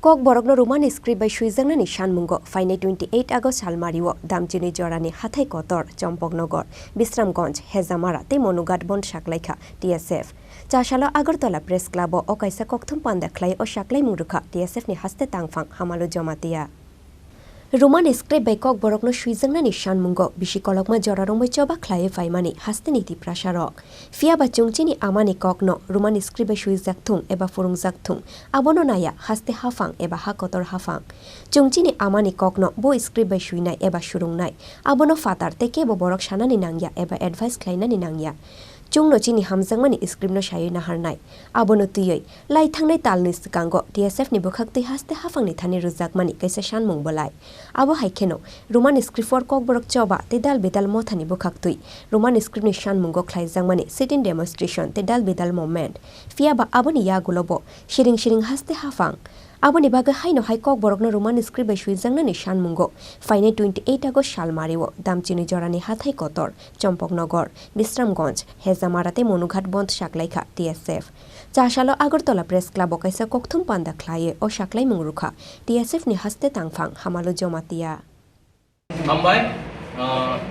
Kok borokno Roman script by Suizangna ni Sanmungo, Fine 28 August Salmario, Damchinwi Jorani, Hathai Kotor, Chompoknogor, Bisramganj, Hezamara, Monugat Bandh Saklaikha, TSF. Chashalo Agartala Press Club o Kaisa Kokthum Panda Clay o Saklai Murukha, TSF ni Haste Tangfang, Hamalu Jomatia. Roman script by Kok borokno Suizangna ni Sanmungo, Bishikolokma Jorarong by Choba Clay Faimani, Haste ni Tiprasa rock. Fia ba Chini amani Kokno, Roman script by Suizaktung, Eba Furung Zaktung, Abono Naya, Haste Hafang, Eba Hakotor Hafang. Chini amani Kokno, Bo script by Suinai, Eba Shurung Nai, Abono Fatar, Teke Borok Shana Ninangya, Eba Advice Kleina Ninangya. Chungno Chini Hamzangmani script no Shayu Naharnai, Abono Tuyoi, Lai Tangnai Talnis Kango, TSF ni Bukakti Haste Hafang ni Thani Ruzakmani, Kaisa Sanmungo Bolai. Abo Haikeno, Roman script for Kok Borok Choba, Tedal Bedal Mothani Bukaktui, Roman script ni Sanmungo Klai Zangmani, sitting demonstration, Tedal Bedal moment. Fiaba Aboni Yagulobo, Shiring Haste Hafang. Aboni baga haino hai Kok borokno Roman script by Suizangna ni Sanmungo, Fine 28 August Salmario, Damchinwi Jorani Hathai Kotor, Chompoknogor, Bisramganj, Hezamara Monugat Bandh Saklaikha, TSF. Chashalo Agartala Press Club o Kaisa Kokthum Panda Clay o Saklai Murukha, TSF ni Haste Tangfang, Hamalu Jomatia. Amchai,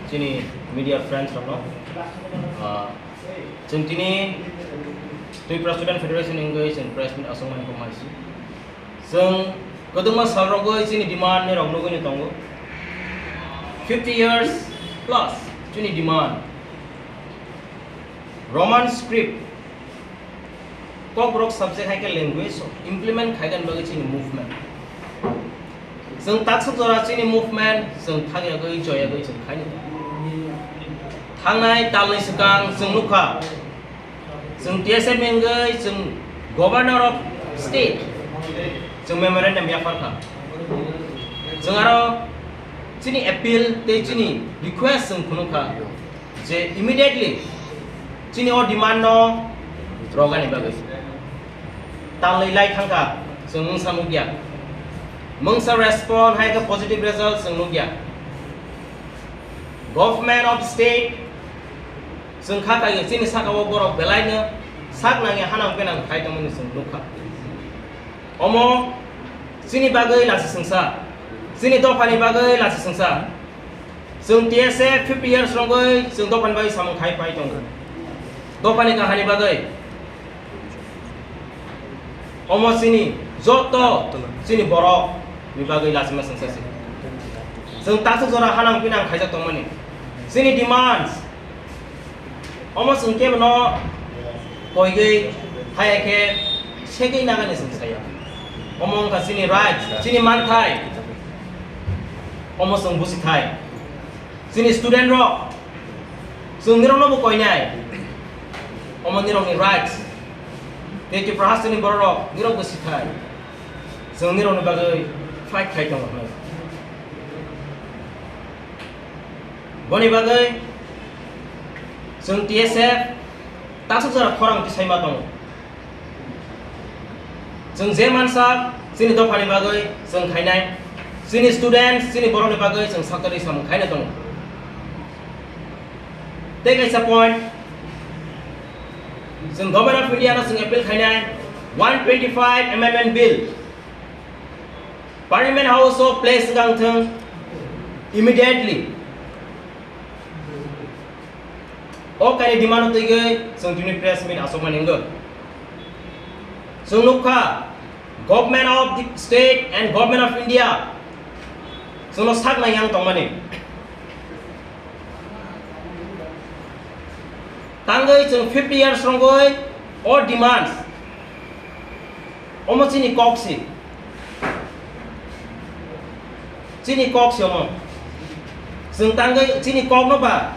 Chini media friends from now. Chini Tripura Student Federation English and Press Meet Asongan Komasi. Sung Koduma Salrogo is in demand near Ognogo Tongo. 50 years plus Chini demand. Roman script. Kok borok subject hai language implement hai bagi Chini movement. Sung taksa jora Chini movement sung thagya goi joya goi sung khai ni. Thangnai talnai sekang sung lukha. Sung TSF mengai sung governor of state. Sung memorandum yafarka. Sung aro Chini appeal te Chini request sung kunuka. Je immediately Chini or demand no rogani bagai. Talai lai thangka sung mungsa mugya. Mungsa respond hai ka positive result sung mugya. Government of state sung khaka ye Chini sakawo borok belai na sak nangi hanang penang khai tamuni sung lukha. Omo Chini bagai lasi sengsa, Chini dopani bagai lasi sengsa. Sung TSF 50 years longoi, sung dopan bagai samang khai pai tong. Dopani kahani bagai. Omo Chini joto Chini borok ni bagai lasi ma sengsa si. Sung tasuk zora hanang pinang khai jak tong mani. Chini demands. Omo sung ke no koi gai hai ke segai naga ni sengsa ya. Omong ka Chini rights, Chini manthai, omong sung busi thai, Chini student rock, sung nirong no bukoi nyai, omong nirong ni rights, te Tiprasa Chini borok nirong busi thai, sung nirong ni bagai fight thai tong hai. Boni bagai, sung TSF, taksuk jara Khorang ti saima tong. Sung Zeman sab, Chini dopani bagai, sung khainai, Chini students, Chini borok ni bagai, sung sakari sam khainai tong. Take as a point, sung Government of India na sung appeal khainai, 125 amendment bill. Parliament House of place gang thang immediately. O kani demand utai gai, sung Chini press meet asokman inggo. Sung lukha government of the state and government of India sung no sak na yang tong mani tangai sung 50 years longoi or demands omo Chini koksi omo sung tangai Chini kok no ba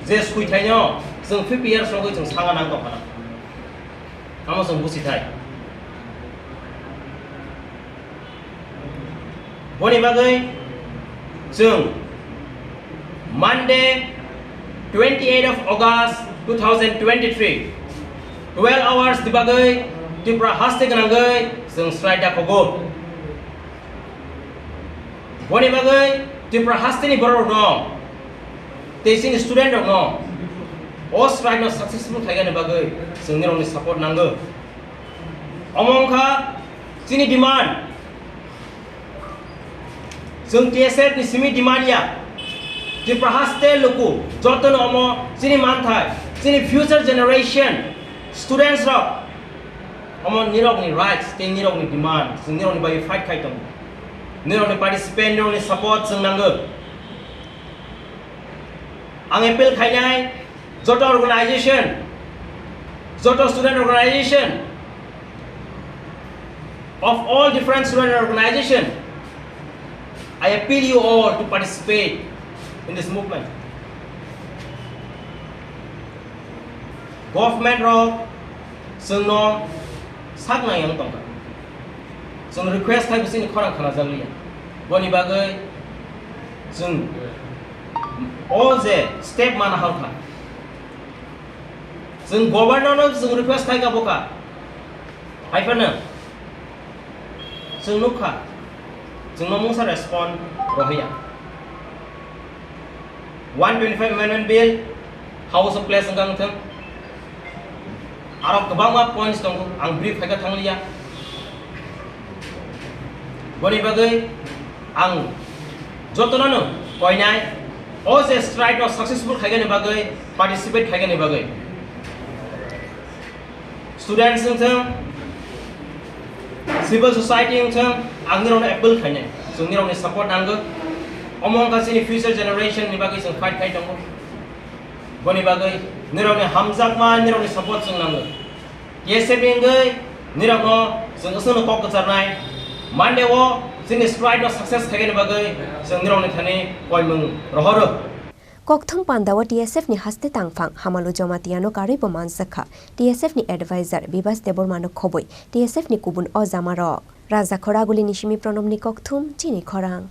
je skui thai nyo sung 50 years longoi sung sanga nang tong pana amo sung busi thai. Boni bagai, sung Monday, 28 of August 2023, 12 hours di bagai, Tripura haste ganangai, sung strike da kogo. Boni bagai, Tripura haste ni borok no, testing student no, all strike no successful thaiga ni bagai, sung nirong ni support nanggo. Omong ka, Chini demand. जों TSF ni simi demand ya Tiprasa state luku joton omo sini manthai sini future generation students ro omo nirok ni rights te nirok ni demand sing nirok ni bai fight khai tong nirok ni participate nirok ni support sing nanggo ang appeal khai nai joto organization joto student organization of all different student organization I appeal you all to participate in this movement. Government ro sung no sak na yang tong sung request khai bisin khorang khana jangli boni bagai sung all the step mana hal kha sung governor no sung request khai ka boka haifana sung nukha sung no mungsa respond rohya 125 amendment bill house of place ang thang arab kabang ma points tong ang brief haga thanglia boni bagai ang jotonano koinai o se strike no successful khaga ni bagai participate khaga ni bagai students thang civil society thang angiro na apple khainai sungiro ni support nanggo omong kasi ni future generation ni bagai sung fight khai tong boni bagai nirok ni hamzak ma nirok ni support sung nanggo TSF ngai nirok no sung usung no kok charnai mande wo sini strike no success khai ni bagai sung nirok ni thani koi mung rohoro kokthong pandawa TSF ni haste tangphang hamalu jamatiano kari boman sakha TSF ni advisor bibas debor mano khoboi TSF ni kubun o jamarok raja khoraguli nishimi pronom ni kokthum chini khorang